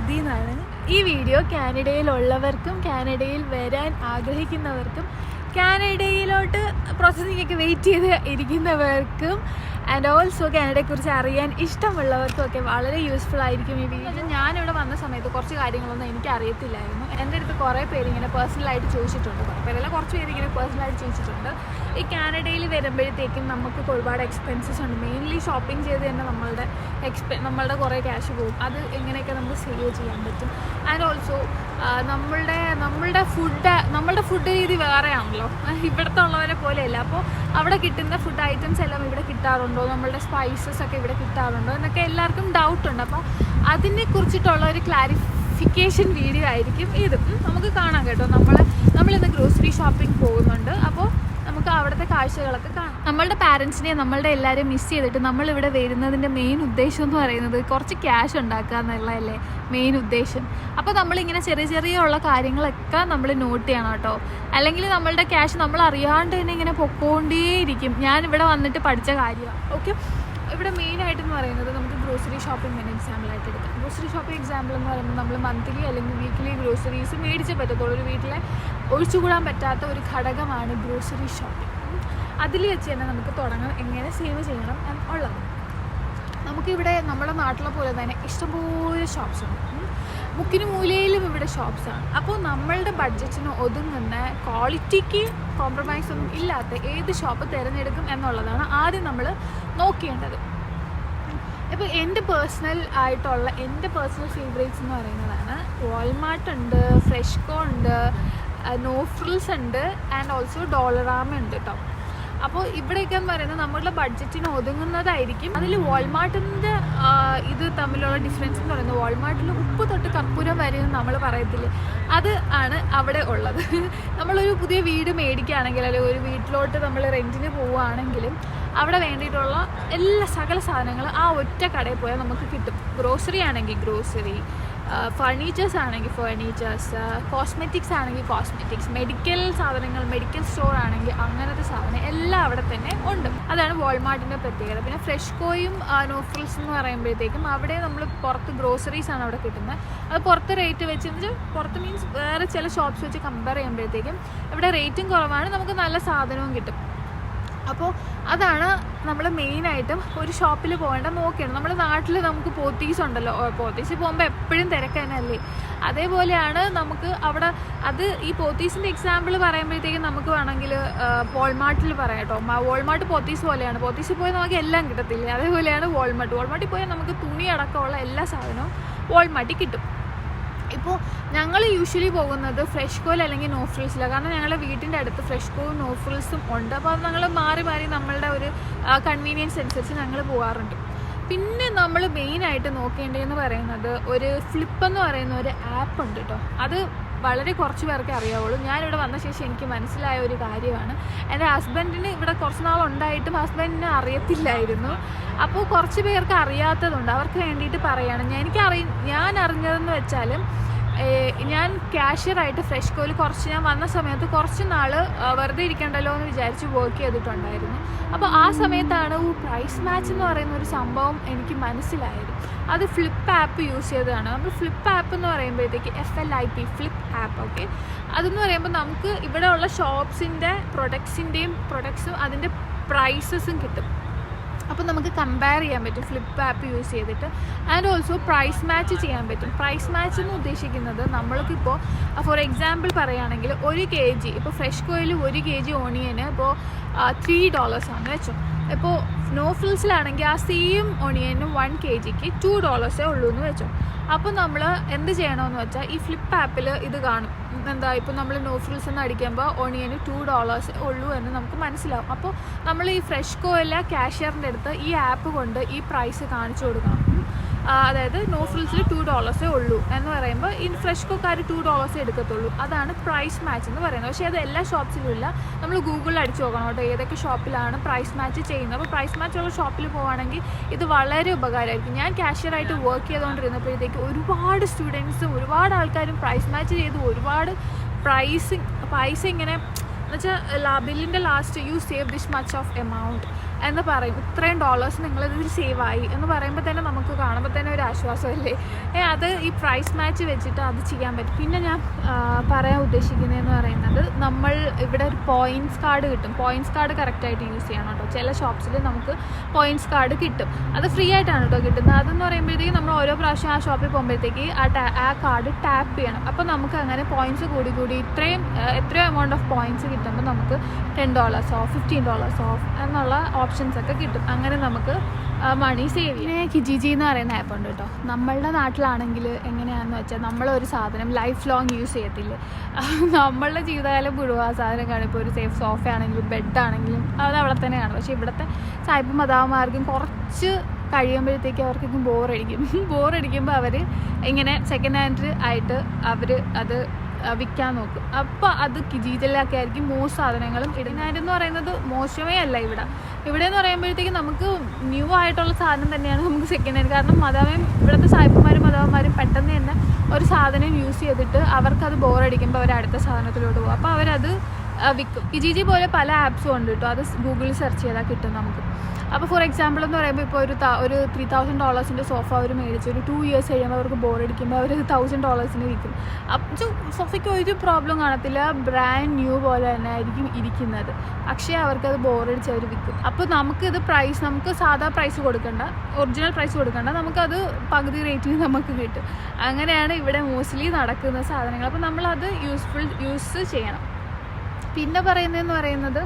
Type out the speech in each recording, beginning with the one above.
ശ്രുതി എന്നാണ്. ഈ വീഡിയോ കാനഡയിലുള്ളവർക്കും കാനഡയിൽ വരാൻ ആഗ്രഹിക്കുന്നവർക്കും കാനഡയിലോട്ട് പ്രോസസ്സിംഗ് ഒക്കെ വെയിറ്റ് ചെയ്ത് ഇരിക്കുന്നവർക്കും ആൻഡ് ഓൾസോ കാനഡയെക്കുറിച്ച് അറിയാൻ ഇഷ്ടമുള്ളവർക്കും ഒക്കെ വളരെ യൂസ്ഫുൾ ആയിരിക്കും ഈ വീഡിയോ. ഞാനിവിടെ വന്ന സമയത്ത് കുറച്ച് കാര്യങ്ങളൊന്നും എനിക്ക് അറിയത്തില്ലായിരുന്നു. എൻ്റെ അടുത്ത് കുറേ പേര് ഇങ്ങനെ പേഴ്സണലായിട്ട് ചോദിച്ചിട്ടുണ്ട്, കുറേ പേരല്ല കുറച്ച് പേര് ഇങ്ങനെ പേഴ്സണലായിട്ട് ചോദിച്ചിട്ടുണ്ട്. ഈ കാനഡയിൽ വരുമ്പോഴത്തേക്കും നമുക്ക് ഒരുപാട് എക്സ്പെൻസസ് ഉണ്ട്. മെയിൻലി ഷോപ്പിംഗ് ചെയ്ത് തന്നെ നമ്മളുടെ കുറേ ക്യാഷ് പോകും. അത് എങ്ങനെയൊക്കെ നമുക്ക് സേവ് ചെയ്യാൻ പറ്റും. ആൻഡ് ഓൾസോ നമ്മളുടെ ഫുഡ് രീതി വേറെയാണല്ലോ, ഇവിടുത്തെ ഉള്ളവരെ പോലെയല്ല. അപ്പോൾ അവിടെ കിട്ടുന്ന ഫുഡ് ഐറ്റംസ് എല്ലാം ഇവിടെ കിട്ടാറുണ്ടോ, നമ്മളുടെ സ്പൈസസ് ഒക്കെ ഇവിടെ കിട്ടാറുണ്ടോ എന്നൊക്കെ എല്ലാവർക്കും ഡൗട്ടുണ്ട്. അപ്പോൾ അതിനെക്കുറിച്ചിട്ടുള്ള ഒരു ക്ലാരിഫിക്കേഷൻ വീഡിയോ ആയിരിക്കും ഇത്. നമുക്ക് കാണാം കേട്ടോ. നമ്മളിന്ന് ഗ്രോസറി ഷോപ്പിംഗ് പോകുന്നുണ്ട്. അപ്പോൾ നമുക്ക് അവിടുത്തെ കാഴ്ചകളൊക്കെ കാണാം. നമ്മളുടെ പാരൻസിനെ നമ്മളുടെ എല്ലാവരും മിസ് ചെയ്തിട്ട് നമ്മളിവിടെ വരുന്നതിൻ്റെ മെയിൻ ഉദ്ദേശം എന്ന് പറയുന്നത് കുറച്ച് ക്യാഷ് ഉണ്ടാക്കുക എന്നുള്ളതല്ലേ മെയിൻ ഉദ്ദേശം. അപ്പോൾ നമ്മളിങ്ങനെ ചെറിയ ഉള്ള കാര്യങ്ങളൊക്കെ നമ്മൾ നോട്ട് ചെയ്യണം കേട്ടോ. അല്ലെങ്കിൽ നമ്മളുടെ ക്യാഷ് നമ്മൾ അറിയാണ്ട് തന്നെ ഇങ്ങനെ പൊക്കോണ്ടേയിരിക്കും. ഞാനിവിടെ വന്നിട്ട് പഠിച്ച കാര്യമാണ്. ഓക്കെ, ഇവിടെ മെയിനായിട്ടെന്ന് പറയുന്നത് നമുക്ക് ഗ്രോസറി ഷോപ്പിംഗ് തന്നെ എക്സാമ്പിളായിട്ട് എടുക്കാം. ഗ്രോസറി ഷോപ്പിംഗ് എക്സാമ്പിൾ എന്ന് പറയുമ്പോൾ നമ്മൾ മന്ത്ലി അല്ലെങ്കിൽ വീക്ക്ലി ഗ്രോസറീസ് മേടിച്ചേ പറ്റത്തുള്ളൂ. ഒരു വീട്ടിലെ ഒഴിച്ചുകൂടാൻ പറ്റാത്ത ഒരു ഘടകമാണ് ഗ്രോസറി ഷോപ്പിംഗ്. അതിൽ വെച്ച് തന്നെ നമുക്ക് തുടങ്ങാം എങ്ങനെ സേവ് ചെയ്യണം എന്നുള്ളത്. നമുക്കിവിടെ നമ്മുടെ നാട്ടിലെ പോലെ തന്നെ ഇഷ്ടംപോലെ ഷോപ്സ് ഉണ്ട്. മുക്കിന് മൂലയിലും ഇവിടെ ഷോപ്സാണ്. അപ്പോൾ നമ്മളുടെ ബഡ്ജറ്റിന് ഒതുങ്ങുന്ന ക്വാളിറ്റിക്ക് കോംപ്രമൈസ് ഒന്നും ഇല്ലാത്ത ഏത് ഷോപ്പ് തിരഞ്ഞെടുക്കും എന്നുള്ളതാണ് ആദ്യം നമ്മൾ നോക്കേണ്ടത്. ഇപ്പോൾ എൻ്റെ പേഴ്സണൽ ഫേവറേറ്റ്സ് എന്ന് പറയുന്നതാണ് വാൾമാർട്ട് ഉണ്ട്, ഫ്രഷ്കോ ഉണ്ട്, നോ ഫ്രിൽസ് ഉണ്ട്, ആൻഡ് ഓൾസോ ഡോളറാമ ഉണ്ട് കേട്ടോ. അപ്പോൾ ഇവിടെയൊക്കെ എന്ന് പറയുന്നത് നമ്മളുടെ ബഡ്ജറ്റിന് ഒതുങ്ങുന്നതായിരിക്കും. അതിൽ വാൾമാർട്ടിൻ്റെ ഇത് തമ്മിലുള്ള ഡിഫറൻസ് എന്ന് പറയുന്നത് വാൾമാർട്ടിൽ ഉപ്പ് തൊട്ട് കർപ്പൂരം വരെ നമ്മൾ പറയത്തില്ലേ, അത് ആണ് അവിടെ ഉള്ളത്. നമ്മളൊരു പുതിയ വീട് മേടിക്കുകയാണെങ്കിൽ അല്ലെങ്കിൽ ഒരു വീട്ടിലോട്ട് നമ്മൾ റെൻറ്റിന് പോവുകയാണെങ്കിലും അവിടെ വേണ്ടിയിട്ടുള്ള സകല സാധനങ്ങളും ആ ഒറ്റ കടയിൽ പോയാൽ നമുക്ക് കിട്ടും. ഗ്രോസറി ആണെങ്കിൽ ഗ്രോസറി, ഫർണിച്ചേഴ്സ് ആണെങ്കിൽ ഫർണിച്ചേഴ്സ്, കോസ്മെറ്റിക്സ് ആണെങ്കിൽ കോസ്മെറ്റിക്സ്, മെഡിക്കൽ സാധനങ്ങൾ മെഡിക്കൽ സ്റ്റോർ ആണെങ്കിൽ അങ്ങനത്തെ സാധനം എല്ലാം അവിടെ തന്നെ ഉണ്ട്. അതാണ് വാൾമാർട്ടിൻ്റെ പ്രത്യേകത. പിന്നെ ഫ്രഷ്കോയും നോ ഫ്രിൽസ് എന്ന് പറയുമ്പോഴത്തേക്കും അവിടെ നമ്മൾ പുറത്ത് ഗ്രോസറീസ് ആണ് അവിടെ കിട്ടുന്നത്. അത് പുറത്ത് റേറ്റ് വെച്ച് പുറത്ത് മീൻസ് വേറെ ചില ഷോപ്സ് വെച്ച് കമ്പയർ ചെയ്യുമ്പോഴത്തേക്കും ഇവിടെ റേറ്റും കുറവാണ്, നമുക്ക് നല്ല സാധനവും കിട്ടും. അപ്പോൾ അതാണ് നമ്മൾ മെയിനായിട്ടും ഒരു ഷോപ്പിൽ പോകേണ്ട നോക്കിയാണ്. നമ്മുടെ നാട്ടിൽ നമുക്ക് പോത്തീസ് ഉണ്ടല്ലോ, പോത്തീസിൽ പോകുമ്പോൾ എപ്പോഴും തിരക്ക് തന്നെയല്ലേ. അതേപോലെയാണ് നമുക്ക് അവിടെ ഈ പോത്തീസിൻ്റെ എക്സാമ്പിൾ പറയുമ്പോഴത്തേക്കും നമുക്ക് വേണമെങ്കിൽ വാൾമാർട്ടിൽ പറയാം കേട്ടോ. വാൾമാർട്ട് പോത്തീസ് പോലെയാണ്. പോത്തീസിൽ പോയി നമുക്ക് എല്ലാം കിട്ടത്തില്ലേ, അതേപോലെയാണ് വാൾമാർട്ടിൽ പോയാൽ നമുക്ക് തുണി അടക്കമുള്ള എല്ലാ സാധനവും വാൾമാർട്ടിൽ കിട്ടും. ഇപ്പോൾ ഞങ്ങൾ യൂഷ്വലി പോകുന്നത് ഫ്രഷ്കോയിൽ അല്ലെങ്കിൽ നോ ഫ്രിൽസിലാണ്. കാരണം ഞങ്ങളുടെ വീട്ടിൻ്റെ അടുത്ത് ഫ്രഷ്കോയും നോ ഫ്രിൽസും ഉണ്ട്. അപ്പോൾ അത് ഞങ്ങൾ മാറി നമ്മളുടെ ഒരു കൺവീനിയൻസ് അനുസരിച്ച് ഞങ്ങൾ പോകാറുണ്ട്. പിന്നെ നമ്മൾ മെയിനായിട്ട് നോക്കേണ്ടതെന്ന് പറയുന്നത് ഒരു ഫ്ലിപ്പ് എന്ന് പറയുന്ന ഒരു ആപ്പ് ഉണ്ട് കേട്ടോ. അത് വളരെ കുറച്ച് പേർക്ക് അറിയാവുള്ളൂ. ഞാനിവിടെ വന്ന ശേഷം എനിക്ക് മനസ്സിലായ ഒരു കാര്യമാണ്. എൻ്റെ ഹസ്ബൻഡിന് ഇവിടെ കുറച്ച് നാളുണ്ടായിട്ടും ഹസ്ബൻഡിന് അറിയത്തില്ലായിരുന്നു. അപ്പോൾ കുറച്ച് പേർക്ക് അറിയാത്തതുണ്ട്, അവർക്ക് വേണ്ടിയിട്ട് പറയുകയാണ്. ഞാൻ അറിഞ്ഞതെന്ന് വെച്ചാൽ ഞാൻ ക്യാഷ്യറായിട്ട് ഫ്രഷ്കോയിൽ ഞാൻ വന്ന സമയത്ത് കുറച്ച് നാൾ വെറുതെ ഇരിക്കണ്ടല്ലോ എന്ന് വിചാരിച്ച് വർക്ക് ചെയ്തിട്ടുണ്ടായിരുന്നു. അപ്പോൾ ആ സമയത്താണ് പ്രൈസ് മാച്ച് എന്ന് പറയുന്ന ഒരു സംഭവം എനിക്ക് മനസ്സിലായത്. അത് ഫ്ലിപ്പ് ആപ്പ് യൂസ് ചെയ്തതാണ്. നമ്മൾ ഫ്ലിപ്പ് ആപ്പ് എന്ന് പറയുമ്പോഴത്തേക്ക് FLIP ഫ്ലിപ്പ് ആപ്പ്. ഓക്കെ, അതെന്ന് പറയുമ്പോൾ നമുക്ക് ഇവിടെ ഉള്ള ഷോപ്സിൻ്റെ പ്രൊഡക്ട്സും അതിൻ്റെ പ്രൈസസും കിട്ടും. അപ്പോൾ നമുക്ക് കമ്പയർ ചെയ്യാൻ പറ്റും ഫ്ലിപ്പ് ആപ്പ് യൂസ് ചെയ്തിട്ട്. ആൻഡ് ഓൾസോ പ്രൈസ് മാച്ച് ചെയ്യാൻ പറ്റും. പ്രൈസ് മാച്ച് എന്ന് ഉദ്ദേശിക്കുന്നത് നമ്മൾക്കിപ്പോൾ ഫോർ എക്സാമ്പിൾ പറയുകയാണെങ്കിൽ 1 kg ഇപ്പോൾ ഫ്രഷ്കോയിൽ 1 kg ഓണിയന് ഇപ്പോൾ $3 ആണ് വെച്ചോ. ഇപ്പോൾ നോ ഫ്രിൽസിലാണെങ്കിൽ ആ സെയിം ഓണിയന് 1 kgക്ക് $2 ഉള്ളൂ എന്ന് വെച്ചോ. അപ്പോൾ നമ്മൾ എന്ത് ചെയ്യണമെന്ന് വെച്ചാൽ ഈ ഫ്ലിപ്പ് ആപ്പിൽ ഇത് കാണും. ഇപ്പോൾ നമ്മൾ നോ ഫ്രിൽസ് എന്ന് അടിക്കുമ്പോൾ ഓണിയന് $2 ഉള്ളൂ എന്ന് നമുക്ക് മനസ്സിലാവും. അപ്പോൾ നമ്മൾ ഈ ഫ്രഷ്കോയിലെ ക്യാഷ്യറിൻ്റെ അടുത്ത് ഈ ആപ്പ് കൊണ്ട് ഈ പ്രൈസ് കാണിച്ചു കൊടുക്കണം. അതായത് നോ ഫ്രിൽസിൽ $2 ഉള്ളൂ എന്ന് പറയുമ്പോൾ ഈ ഫ്രഷ്കോക്കാർ $2 എടുക്കത്തുള്ളൂ. അതാണ് പ്രൈസ് മാച്ച് എന്ന് പറയുന്നത്. പക്ഷേ അത് എല്ലാ ഷോപ്സിലും ഇല്ല. നമ്മൾ ഗൂഗിളിൽ അടിച്ചു നോക്കണം കേട്ടോ ഏതൊക്കെ ഷോപ്പിലാണ് പ്രൈസ് മാച്ച് ചെയ്യുന്നത്. അപ്പോൾ പ്രൈസ് മാച്ചുള്ള ഷോപ്പിൽ പോവുകയാണെങ്കിൽ ഇത് വളരെ ഉപകാരമായിരിക്കും. ഞാൻ ക്യാഷ്യറായിട്ട് വർക്ക് ചെയ്തുകൊണ്ടിരുന്നപ്പോഴത്തേക്ക് ഒരുപാട് സ്റ്റുഡൻസും ഒരുപാട് ആൾക്കാരും പ്രൈസ് മാച്ച് ചെയ്ത് ഒരുപാട് പൈസ ഇങ്ങനെ എന്നുവെച്ചാൽ ബില്ലിൻ്റെ last you save this much of amount എന്ന് പറയും. ഇത്രയും $, നിങ്ങളിതിൽ സേവായി എന്ന് പറയുമ്പോൾ തന്നെ നമുക്ക് കാണാം കാണുമ്പോൾ തന്നെ ഒരു ആശ്വാസമല്ലേ. അത് ഈ പ്രൈസ് മാച്ച് വെച്ചിട്ട് അത് ചെയ്യാൻ പറ്റും. പിന്നെ ഞാൻ പറയാൻ ഉദ്ദേശിക്കുന്നതെന്ന് പറയുന്നത്, നമ്മൾ ഇവിടെ ഒരു പോയിൻറ്റ്സ് കാർഡ് കിട്ടും. പോയിൻറ്റ്സ് കാർഡ് കറക്റ്റായിട്ട് യൂസ് ചെയ്യണം കേട്ടോ. ചില ഷോപ്സിൽ നമുക്ക് പോയിൻറ്റ്സ് കാർഡ് കിട്ടും. അത് ഫ്രീ ആയിട്ടാണ് കേട്ടോ കിട്ടുന്നത്. അതെന്ന് പറയുമ്പോഴത്തേക്ക് നമ്മൾ ഓരോ പ്രാവശ്യം ആ ഷോപ്പിൽ പോകുമ്പോഴത്തേക്ക് ആ കാർഡ് ടാപ്പ് ചെയ്യണം. അപ്പോൾ നമുക്ക് അങ്ങനെ പോയിൻറ്റ്സ് കൂടി എത്രയോ എമൗണ്ട് ഓഫ് പോയിൻറ്റ്സ് കിട്ടുമ്പോൾ നമുക്ക് $10 ഓഫ്, $15 ഓഫ് എന്നുള്ള ഓപ്ഷൻസ് ഒക്കെ കിട്ടും. അങ്ങനെ നമുക്ക് മണി സേവ് ചെയ്യും. പിന്നെ കിജിജി എന്ന് പറയുന്ന ആപ്പ് ഉണ്ട് കേട്ടോ. നമ്മളുടെ നാട്ടിലാണെങ്കിൽ എങ്ങനെയാണെന്ന് വെച്ചാൽ, നമ്മളൊരു സാധനം ലൈഫ് ലോങ് യൂസ് ചെയ്യത്തില്ലേ. നമ്മളുടെ ജീവിതകാലം മുഴുവൻ ആ സാധനം കാണും. ഇപ്പോൾ ഒരു സേഫ് സോഫ ആണെങ്കിലും ബെഡാണെങ്കിലും അത് അവിടെ തന്നെയാണ്. പക്ഷേ ഇവിടുത്തെ സായിപ്പ് മദാമാർക്കും കുറച്ച് കഴിയുമ്പോഴത്തേക്ക് അവർക്കൊക്കെ ബോറടിക്കുമ്പോൾ അവർ ഇങ്ങനെ സെക്കൻഡ് ഹാൻഡ് ആയിട്ട് അവർ അത് വിൽക്കാൻ നോക്കും. അപ്പോൾ അത് കിജിജിലൊക്കെ ആയിരിക്കും മോസ്റ്റ് സാധനങ്ങളും ഇടുന്നതെന്ന് പറയുന്നത് മോശമേ അല്ല. ഇവിടെ എന്ന് പറയുമ്പോഴത്തേക്ക് നമുക്ക് ന്യൂ ആയിട്ടുള്ള സാധനം തന്നെയാണ് നമുക്ക് സെക്കൻഡ് ഹാൻഡ്. കാരണം ഇവിടുത്തെ സായിപ്പന്മാരും മദാമാരും പെട്ടെന്ന് തന്നെ ഒരു സാധനം യൂസ് ചെയ്തിട്ട് അവർക്കത് ബോറടിക്കുമ്പോൾ അവർ അടുത്ത സാധനത്തിലോട്ട് പോകും. അപ്പോൾ അവരത് വിൽക്കും. കിജിജി പോലെ പല ആപ്സും ഉണ്ട് കേട്ടോ. അത് ഗൂഗിളിൽ സെർച്ച് ചെയ്താൽ കിട്ടും നമുക്ക്. അപ്പോൾ ഫോർ എക്സാമ്പിൾ എന്ന് പറയുമ്പോൾ, ഇപ്പോൾ ഒരു $3,000 സോഫ അവർ മേടിച്ച് ഒരു 2 years കഴിയുമ്പോൾ അവർക്ക് ബോറടിക്കുമ്പോൾ അവർ $1,000 വിൽക്കും. അപ്പോൾ സോഫയ്ക്ക് ഒരു പ്രോബ്ലം കാണത്തില്ല, ബ്രാൻഡ് ന്യൂ പോലെ തന്നെ ആയിരിക്കും ഇരിക്കുന്നത്. പക്ഷേ അവർക്കത് ബോറടിച്ച് അവർ വിൽക്കും. അപ്പോൾ നമുക്ക് സാധാ പ്രൈസ് കൊടുക്കണ്ട, ഒറിജിനൽ പ്രൈസ് കൊടുക്കണ്ട, നമുക്കത് പകുതി റേറ്റിന് നമുക്ക് കിട്ടും. അങ്ങനെയാണ് ഇവിടെ മോസ്റ്റ്ലി നടക്കുന്ന സാധനങ്ങൾ. അപ്പോൾ നമ്മളത് യൂസ് ചെയ്യണം. പിന്നെ പറയുന്നത്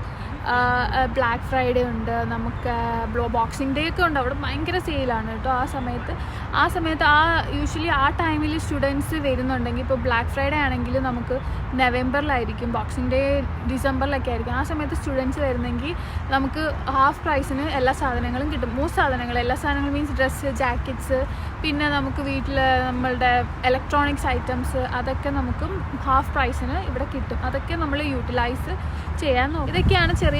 ബ്ലാക്ക് ഫ്രൈഡേ ഉണ്ട്, നമുക്ക് ബോക്സിംഗ് ഡേ ഒക്കെ ഉണ്ട്. അവിടെ ഭയങ്കര സെയിലാണ് കേട്ടോ. ആ സമയത്ത് യൂഷ്വലി ആ ടൈമിൽ സ്റ്റുഡൻസ് വരുന്നുണ്ടെങ്കിൽ, ഇപ്പോൾ ബ്ലാക്ക് ഫ്രൈഡേ ആണെങ്കിൽ നമുക്ക് നവംബറിലായിരിക്കും, ബോക്സിംഗ് ഡേ ഡിസംബറിലൊക്കെ ആയിരിക്കും. ആ സമയത്ത് സ്റ്റുഡൻസ് വരുന്നെങ്കിൽ നമുക്ക് ഹാഫ് പ്രൈസിന് എല്ലാ സാധനങ്ങളും കിട്ടും. എല്ലാ സാധനങ്ങളും മീൻസ് ഡ്രസ്സ്, ജാക്കറ്റ്സ്, പിന്നെ നമുക്ക് വീട്ടിൽ നമ്മളുടെ ഇലക്ട്രോണിക്സ് ഐറ്റംസ്, അതൊക്കെ നമുക്ക് ഹാഫ് പ്രൈസിന് ഇവിടെ കിട്ടും. അതൊക്കെ നമ്മൾ യൂട്ടിലൈസ് ചെയ്യാൻ നോക്കും. ഇതൊക്കെയാണ് ചെറിയ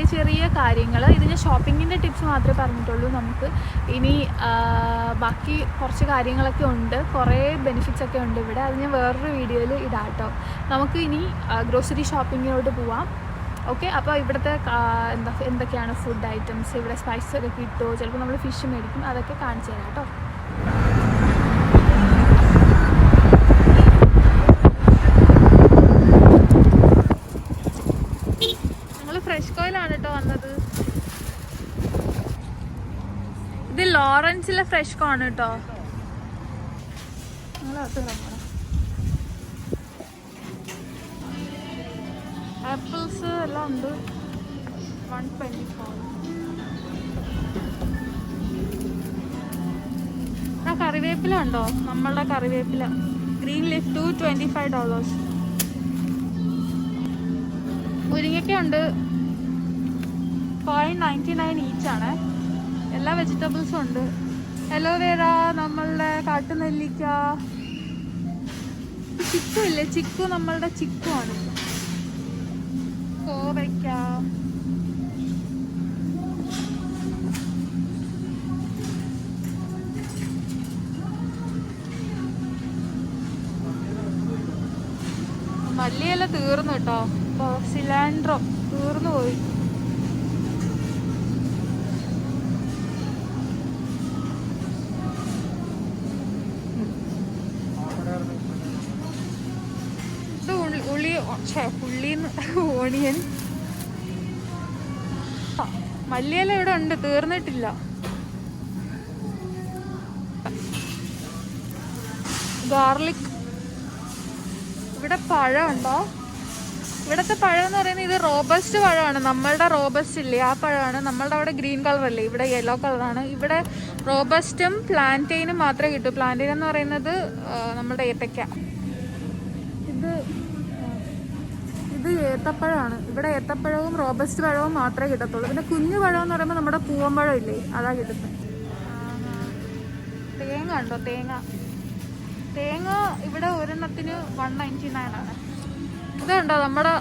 കാര്യങ്ങൾ. ഇത് ഞാൻ ഷോപ്പിങ്ങിൻ്റെ ടിപ്സ് മാത്രമേ പറഞ്ഞിട്ടുള്ളൂ. നമുക്ക് ഇനി ബാക്കി കുറച്ച് കാര്യങ്ങളൊക്കെ ഉണ്ട്, കുറേ ബെനിഫിറ്റ്സ് ഒക്കെ ഉണ്ട് ഇവിടെ. അത് ഞാൻ വേറൊരു വീഡിയോയിൽ ഇടാം കേട്ടോ. നമുക്ക് ഇനി ഗ്രോസറി ഷോപ്പിങ്ങിലോട്ട് പോവാം. ഓക്കെ. അപ്പോൾ ഇവിടുത്തെ എന്തൊക്കെയാണ് ഫുഡ് ഐറ്റംസ്, ഇവിടെ സ്പൈസസ് ഒക്കെ കിട്ടുമോ, ചിലപ്പോൾ നമ്മൾ ഫിഷ് മേടിക്കും, അതൊക്കെ കാണിച്ചു തരാം കേട്ടോ. ഫ്രഷ്കോയിലാണ് കേട്ടോ വന്നത്. ഇത് ലോറൻസിലെ ഫ്രഷ്കോ ആണ് കേട്ടോ. ആപ്പിൾസ് എല്ലാം ഉണ്ട്. 124. കറിവേപ്പില ഉണ്ടോ? നമ്മളുടെ കറിവേപ്പില ഗ്രീൻ ലീഫ് $225. മുരിങ്ങയ്ക്ക ഉണ്ട്, $0.99 ഈച്ചാണ്. എല്ലാ വെജിറ്റബിൾസും ഉണ്ട്. അലോവേറ, നമ്മളുടെ കാട്ടുനെല്ലിക്ക, ചിക്കു ഇല്ലേ, നമ്മളുടെ ചിക്കു ആണ്. കോവയ്ക്ക, മല്ലിയില തീർന്നു കേട്ടോ. സിലാൻഡ്രോ തീർന്നു പോയി. ഓണിയൻ, മല്ലിയില ഇവിടെ ഉണ്ട്, തീർന്നിട്ടില്ല. ഗാർലിക്. ഇവിടെ പഴമുണ്ടോ? ഇവിടുത്തെ പഴം എന്ന് പറയുന്നത് ഇത് റോബസ്റ്റ് പഴമാണ്. നമ്മളുടെ റോബസ്റ്റ് ഇല്ലേ, ആ പഴമാണ്. നമ്മളുടെ അവിടെ ഗ്രീൻ കളർ അല്ലേ, ഇവിടെ യെല്ലോ കളറാണ്. ഇവിടെ റോബസ്റ്റും പ്ലാന്റൈനും മാത്രമേ കിട്ടൂ. പ്ലാന്റൈൻ എന്ന് പറയുന്നത് നമ്മുടെ ഏത്തക്ക. ഇത് ഏത്തപ്പഴമാണ്. ഇവിടെ ഏത്തപ്പഴവും റോബസ്റ്റ് പഴവും മാത്രമേ കിട്ടത്തുള്ളൂ. പിന്നെ കുഞ്ഞു പഴം എന്ന് പറയുമ്പോൾ നമ്മുടെ പൂവമ്പഴം ഇല്ലേ, അതാ കിട്ടുന്നത്. തേങ്ങ ഉണ്ടോ? തേങ്ങ ഇവിടെ ഒരെണ്ണത്തിന് $199 ആണ്. ഇതുണ്ടോ നമ്മുടെ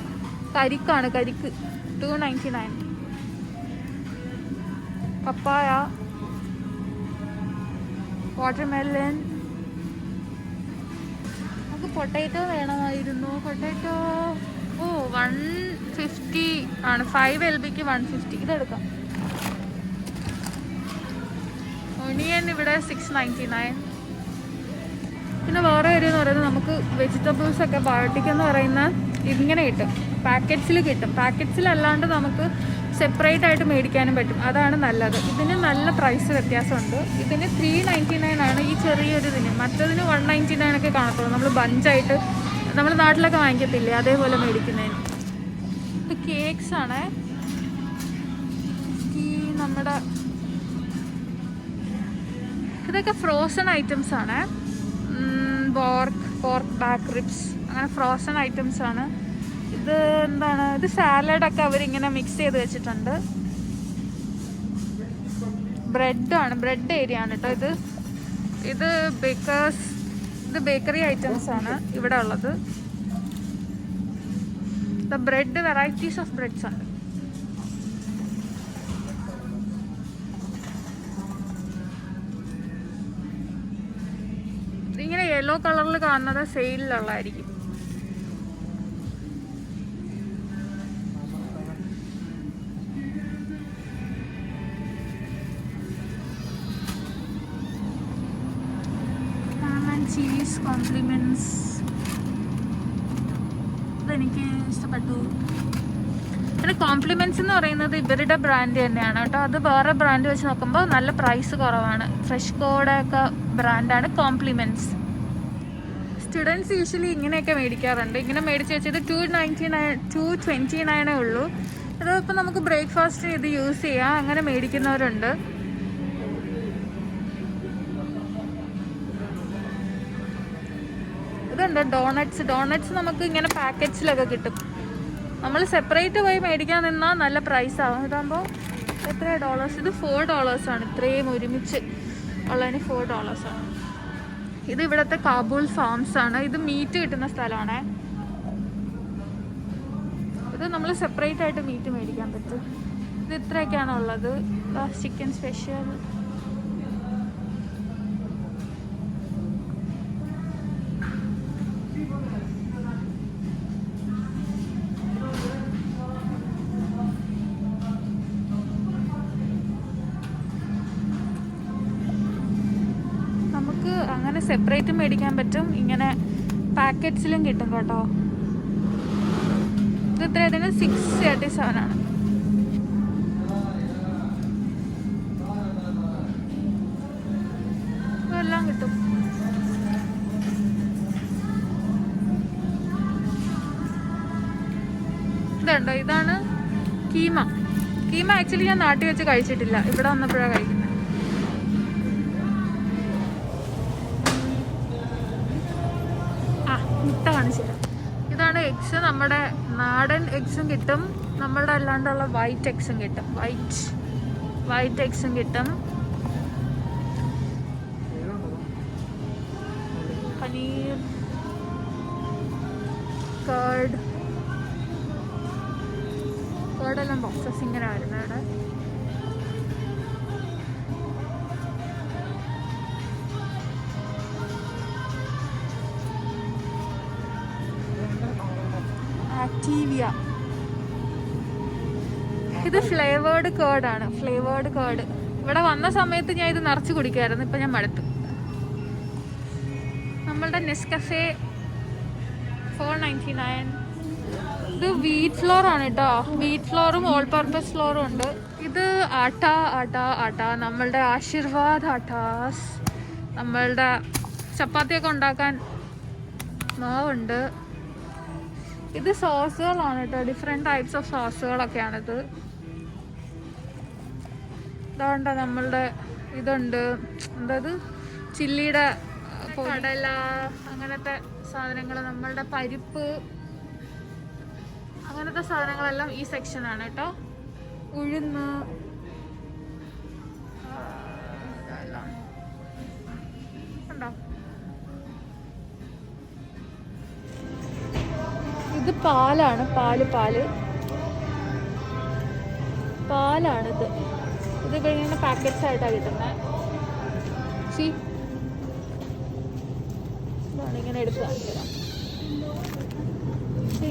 കരിക്കാണ്, കരിക്ക് $299. പപ്പായ, വാട്ടർമെലൺ. നമുക്ക് പൊട്ടാറ്റോ വേണമായിരുന്നു. പൊട്ടാറ്റോ 150 ആണ്. 5 LBക്ക് 150. ഇതെടുക്കാം. ഒണിയൻ ഇവിടെ 6.99. പിന്നെ വേറെ ഒരു എന്ന് പറയുന്നത് നമുക്ക് വെജിറ്റബിൾസ് ഒക്കെ ബയോട്ടിക് എന്ന് പറയുന്ന ഇങ്ങനെ കിട്ടും, പാക്കറ്റ്സിൽ കിട്ടും. പാക്കറ്റ്സിലല്ലാണ്ട് നമുക്ക് സെപ്പറേറ്റ് ആയിട്ട് മേടിക്കാനും പറ്റും. അതാണ് നല്ലത്. ഇതിന് നല്ല പ്രൈസ് വ്യത്യാസമുണ്ട്. ഇതിന് 3.99 ആണ് ഈ ചെറിയൊരു ഇതിന്. മറ്റതിന് 1.99 ഒക്കെ കാണത്തുള്ളൂ. നമ്മൾ ബഞ്ചായിട്ട് നമ്മൾ നാട്ടിലൊക്കെ വാങ്ങിക്കത്തില്ലേ, അതേപോലെ മേടിക്കുന്നതിന്. ഇത് കേക്ക്സ് ആണ്. ഈ നമ്മുടെ ഇതൊക്കെ ഫ്രോസൺ ഐറ്റംസ് ആണ്. പോർക്ക് ബാക്ക് റിബ്സ് അങ്ങനെ ഫ്രോസൺ ഐറ്റംസ് ആണ്. ഇത് എന്താണ്, ഇത് സാലഡൊക്കെ അവരിങ്ങനെ മിക്സ് ചെയ്ത് വെച്ചിട്ടുണ്ട്. ബ്രെഡാണ്, ബ്രെഡ് ഏരിയ ആണ് കേട്ടോ ഇത്. ഇത് ബേക്കറി ഐറ്റംസ് ആണ് ഇവിടെ ഉള്ളത്. ബ്രെഡ് വെറൈറ്റീസ് ഓഫ് ബ്രെഡ്സ് ഉണ്ട്. ഇങ്ങനെ യെല്ലോ കളറിൽ കാണുന്നത് സെയിലുള്ളതായിരിക്കും. ചീസ് കോംപ്ലിമെന്റ്സ് ഇതെനിക്ക് ഇഷ്ടപ്പെട്ടു. പിന്നെ കോംപ്ലിമെന്റ്സ് എന്ന് പറയുന്നത് ഇവരുടെ ബ്രാൻഡ് തന്നെയാണ് കേട്ടോ. അത് വേറെ ബ്രാൻഡ് വെച്ച് നോക്കുമ്പോൾ നല്ല പ്രൈസ് കുറവാണ്. ഫ്രഷ്കോയുടെ ഒക്കെ ബ്രാൻഡാണ് കോംപ്ലിമെന്റ്സ്. സ്റ്റുഡൻസ് യൂഷ്വലി ഇങ്ങനെയൊക്കെ മേടിക്കാറുണ്ട്. ഇങ്ങനെ മേടിച്ച് വെച്ചത് 229 ഉള്ളൂ. അതിപ്പോൾ നമുക്ക് ബ്രേക്ക്ഫാസ്റ്റ് ഇത് യൂസ് ചെയ്യാം. അങ്ങനെ മേടിക്കുന്നവരുണ്ട്. ഇതുണ്ട് ഡോണറ്റ്സ് നമുക്ക് ഇങ്ങനെ പാക്കറ്റ്സിലൊക്കെ കിട്ടും. നമ്മൾ സെപ്പറേറ്റ് പോയി മേടിക്കാൻ നിന്നാൽ നല്ല പ്രൈസ് ആവും. ഇതാകുമ്പോൾ എത്ര $? ഇത് $4 ആണ്. ഇത്രയും ഒരുമിച്ച് ഉള്ളതിന് $4 ആണ്. ഇത് ഇവിടുത്തെ കാബൂൾ ഫാംസ് ആണ്. ഇത് മീറ്റ് കിട്ടുന്ന സ്ഥലമാണ്. ഇത് നമ്മൾ സെപ്പറേറ്റ് ആയിട്ട് മീറ്റ് മേടിക്കാൻ പറ്റും. ഇത് ഇത്രയൊക്കെയാണ് ഉള്ളത്. Chicken special. അങ്ങനെ സെപ്പറേറ്റ് മേടിക്കാൻ പറ്റും, ഇങ്ങനെ പാക്കറ്റ്സിലും കിട്ടും കേട്ടോ. ഇത് എത്രയാണ്? 6.37 ആണ്. ഇതെല്ലാം കിട്ടും. ഇതുണ്ടോ, ഇതാണ് കീമ. ആക്ച്വലി ഞാൻ നാട്ടിൽ വെച്ച് കഴിച്ചിട്ടില്ല, ഇവിടെ വന്നപ്പോഴാണ് കഴിക്കുന്നത്. മുട്ട കാണിച്ചില്ല. ഇതാണ് എഗ്സ്. നമ്മുടെ നാടൻ എഗ്സും കിട്ടും, നമ്മളുടെ അല്ലാണ്ടുള്ള വൈറ്റ് എഗ്സും കിട്ടും. വൈറ്റ് എഗ്സും കിട്ടും. പനീർ, കേർഡെല്ലാം ബോക്സസ് ഇങ്ങനെ വരുന്നതാണ്. ആക്ടീവിയ. ഇത് ഫ്ലേവേർഡ് കേർഡാണ്. ഇവിടെ വന്ന സമയത്ത് ഞാൻ ഇത് നിറച്ച് കുടിക്കായിരുന്നു. ഇപ്പം ഞാൻ മടുത്തു. നമ്മളുടെ നെസ്കഫേ 4.99. ഇത് വീറ്റ് ഫ്ലോർ ആണ് കേട്ടോ. വീറ്റ് ഫ്ലോറും ഓൾ പർപ്പസ് ഫ്ലോറും ഉണ്ട്. ഇത് ആട്ട നമ്മളുടെ ആശീർവാദ് ആട്ടാസ്. നമ്മളുടെ ചപ്പാത്തിയൊക്കെ ഉണ്ടാക്കാൻ മാവുണ്ട്. ഇത് സോസുകളാണ് കേട്ടോ. ഡിഫറെൻറ്റ് ടൈപ്സ് ഓഫ് സോസുകളൊക്കെയാണിത്. ഇതുകൊണ്ട് നമ്മളുടെ ഇതുണ്ട്, എന്തത് ചില്ലിയുടെ കടല അങ്ങനത്തെ സാധനങ്ങൾ, നമ്മളുടെ പരിപ്പ് അങ്ങനത്തെ സാധനങ്ങളെല്ലാം ഈ സെക്ഷനാണ് കേട്ടോ. ഉഴുന്ന് ഉണ്ടോ. ഇത് പാലാണ്. പാലാണിത്. ഇത് ഇങ്ങനെ പാക്കറ്റ്സ് ആയിട്ടാണ് കിട്ടുന്നത്. ഇങ്ങനെ എടുത്ത് കാണിക്കാം.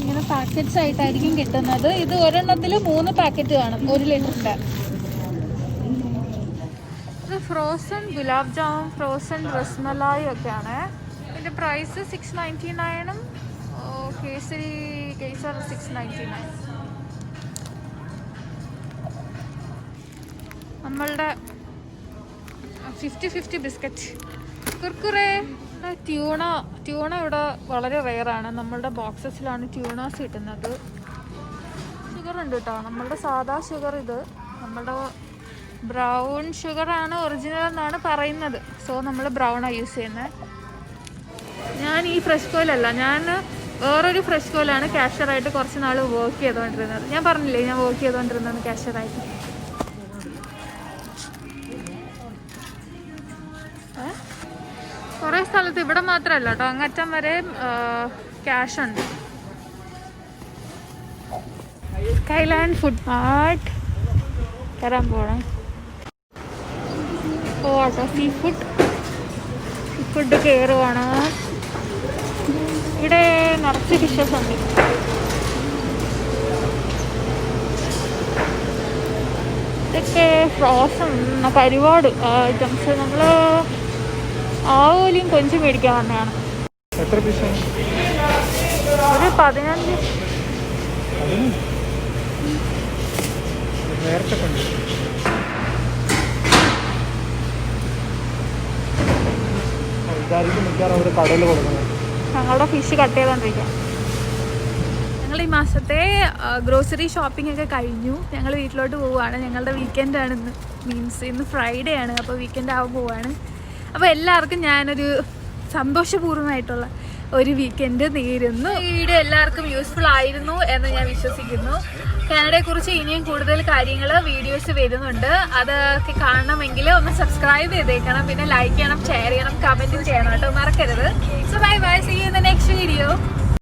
ഇങ്ങനെ പാക്കറ്റ്സ് ആയിട്ടായിരിക്കും കിട്ടുന്നത്. ഇത് ഒരെണ്ണത്തിൽ 3 പാക്കറ്റ് കാണും, 1 ലിറ്ററിൻ്റെ. ഇത് ഫ്രോസൺ ഗുലാബ് ജാമുൻ, ഫ്രോസൺ റസ്മലായി ഒക്കെയാണ്. ഇതിൻ്റെ പ്രൈസ് 699 കേസർ 699. നമ്മളുടെ 50-50 ബിസ്ക്കറ്റ്. കുർക്കുറേ. ട്യൂണ ഇവിടെ വളരെ റെയറാണ്. നമ്മളുടെ ബോക്സസിലാണ് ട്യൂണാസ് കിട്ടുന്നത്. ഷുഗർ ഉണ്ട് കേട്ടോ, നമ്മളുടെ സാധാ ഷുഗർ. ഇത് നമ്മളുടെ ബ്രൗൺ ഷുഗറാണ് ഒറിജിനൽ എന്നാണ് പറയുന്നത്. സോ നമ്മൾ ബ്രൗണാണ് യൂസ് ചെയ്യുന്നത്. ഞാൻ ഈ ഫ്രഷ്കോയിലല്ല, ഞാൻ വേറൊരു ഫ്രഷ്കോയിലാണ് ക്യാഷ്യറായിട്ട് കുറച്ച് നാൾ വർക്ക് ചെയ്തുകൊണ്ടിരുന്നത്. ഞാൻ പറഞ്ഞില്ലേ ഞാൻ വർക്ക് ചെയ്തുകൊണ്ടിരുന്നത് ക്യാഷ്യറായിട്ട്. കുറേ സ്ഥലത്ത്, ഇവിടെ മാത്രമല്ല കേട്ടോ, അങ്ങറ്റം വരെ ക്യാഷ് ഉണ്ട്. സ്കൈലാൻഡ് ഫുഡ് മാർട്ട് കയറാൻ പോകണം. പോവാട്ടോ. സീ ഫുഡ് കയറുവാണ്. ഇവിടെ നിറച്ച് ഫിഷസ് ഉണ്ട്. ഇതൊക്കെ ഫ്രോസൺ ഒരുപാട് ഐറ്റംസ്. നമ്മൾ ആവോലിയും കൊഞ്ച് മേടിക്കാൻ വന്നതാണ്. ഒരു 15. ഞങ്ങളുടെ ഫിഷ് കട്ട് ചെയ്തോണ്ടിരിക്കാം. ഞങ്ങൾ ഈ മാസത്തെ ഗ്രോസറി ഷോപ്പിംഗ് ഒക്കെ കഴിഞ്ഞു. ഞങ്ങൾ വീട്ടിലോട്ട് പോവുകയാണ്. ഞങ്ങളുടെ വീക്കെൻഡ് ആണ് ഇന്ന്. ഇന്ന് ഫ്രൈഡേ ആണ്. അപ്പോൾ വീക്കെൻഡ് ആവാൻ പോവുകയാണ്. അപ്പോൾ എല്ലാവർക്കും ഞാനൊരു സന്തോഷപൂർണ്ണമായിട്ടുള്ള ഒരു വീക്കെൻഡ് നേരുന്നു. ഈ വീഡിയോ എല്ലാവർക്കും യൂസ്ഫുൾ ആയിരുന്നു എന്ന് ഞാൻ വിശ്വസിക്കുന്നു. കാനഡയെക്കുറിച്ച് ഇനിയും കൂടുതൽ കാര്യങ്ങൾ വീഡിയോസ് വരുന്നുണ്ട്. അതൊക്കെ കാണണമെങ്കിൽ ഒന്ന് സബ്സ്ക്രൈബ് ചെയ്തേക്കണം. പിന്നെ ലൈക്ക് ചെയ്യണം, ഷെയർ ചെയ്യണം, കമൻറ്റും ചെയ്യണം കേട്ടോ, മറക്കരുത്.